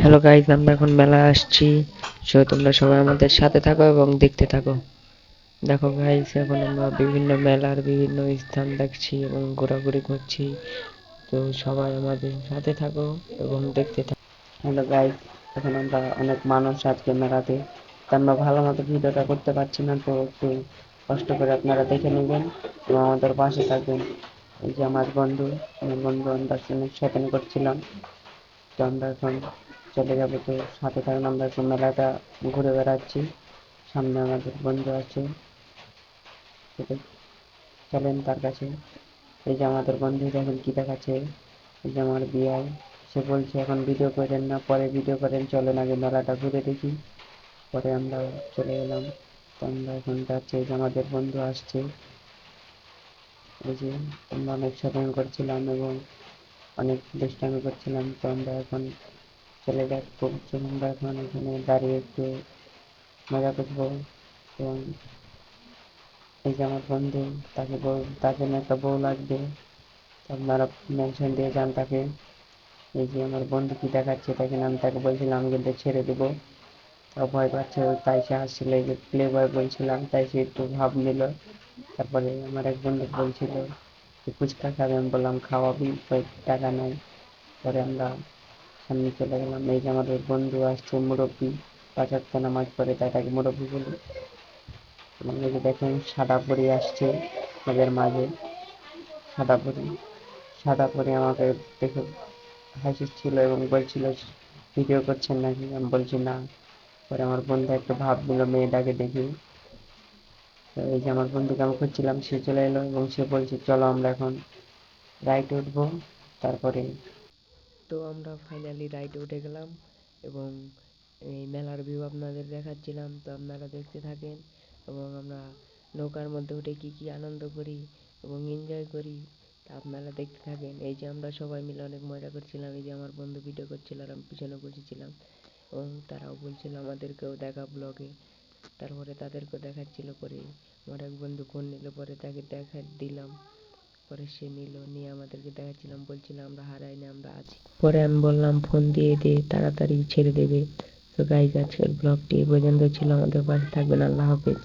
Hello guys, আমরা এখন মেলা আসছি। সো তোমরা সবাই আমাদের সাথে থাকো এবং দেখতে থাকো। দেখো গাইজ, এখন আমরা বিভিন্ন মেলার বিভিন্ন স্থান দেখছি এবং ঘোরাঘুরি করছি। তো সবাই আমাদের সাথে থাকো এবং দেখতে থাকো। হ্যালো গাইজ, এখন আমরা অনেক মানুষ আজকে মেলাতে, তো আমরা ভালো মতো ভিডিওটা করতে পারছি না, তো একটু কষ্ট করে আপনারা দেখে নেবেন এবং আমাদের পাশে থাকবেন। এই যে আমার বন্ধু আমরা অনেক শপিং করছিলাম। তো আমরা এখন চলে যাবো, তো সাথে থাকুন। আমরা এখন মেলাটা ঘুরে বেড়াচ্ছি, সামনে আমাদের বন্ধু আছে, চলেন তার কাছে। এই যে আমাদের বন্ধু এখন কি দেখাচ্ছে, এই যে আমার বিয়াই, সে বলছে এখন ভিডিও করেন না, পরে ভিডিও করেন, চলেন আগে মেলাটা ঘুরে দেখি। পরে আমরা চলে এলাম। তো আমরা এখন যাচ্ছি, এই যে আমাদের বন্ধু আসছে। এই যে আমরা অনেক শপিং করছিলাম এবং অনেক দুষ্টামি করছিলাম। তো আমরা এখন চলে যাবো, আমরা এখন এখানে দাঁড়িয়ে একটু মজা করবো। এবং এই যে আমার বন্ধু, তাকে না একটা বউ লাগবে, তো আপনারা মেনশন দিয়ে যান তাকে। এই যে আমার বন্ধু কি দেখাচ্ছে, তাকে আমি তাকে বলছিলাম আমি কিন্তু ছেড়ে দেবো, তাও ভয় পাচ্ছে, তাই সে হাসছিল। এই যে প্লে বয় বলছিলাম, তাই সে একটু ভাব নিল। তারপরে আমার এক বন্ধু বলছিল যে ফুচকা খাবে, আমি বললাম খাওয়াবি, টাকা নাই। পরে আমরা সামনে চলে গেলাম। এই যে আমাদের বন্ধু আসছে, মুরব্বী, ৫ ওয়াক্ত নামাজ পড়ে, তাই তাকে মুরব্বী বলি। এবং এই যে দেখেন সাদা পরি আসছে আমাদের মাঝে। সাদা পরি সাদা পরি আমাকে দেখে হাসিচ্ছিল এবং বলছিল ভিডিও করছেন নাকি, আমি বলছি না। পরে আমার বন্ধু একটু ভাব দিল মেয়েটাকে দেখি। তো এই যে আমার বন্ধুকে আমি খুঁজছিলাম, সে চলে এলো এবং সে বলছে চলো আমরা এখন রাইডে উঠবো। তারপরে তো আমরা ফাইনালি রাইডে উঠে গেলাম এবং এই মেলার ভিউ আপনাদের দেখাচ্ছিলাম, তো আপনারা দেখতে থাকেন। এবং আমরা নৌকার মধ্যে উঠে কি কি আনন্দ করি এবং এনজয় করি, তা আপনারা দেখতে থাকেন। এই যে আমরা সবাই মিলে অনেক মজা করছিলাম। এই যে আমার বন্ধু ভিডিও করছিল আর আমি পিছনে বসেছিলাম এবং তারাও বলছিল আমাদেরকেও দেখা ব্লগে। তারপরে তাদেরকেও দেখাচ্ছিল। পরে আমার এক বন্ধু ফোন নিল, পরে তাকে দেখা দিলাম। পরে সে নিল, নিয়ে আমাদেরকে দেখাচ্ছিলাম, বলছিলাম আমরা হারাইনি, আমরা আছি। পরে আমি বললাম ফোন দিয়ে দে, তাড়াতাড়ি ছেড়ে দেবে। তো গাইজ, আজকের ব্লগটি এই পর্যন্ত ছিল। আমাদের পাশে থাকবেন। আল্লাহ হাফেজ।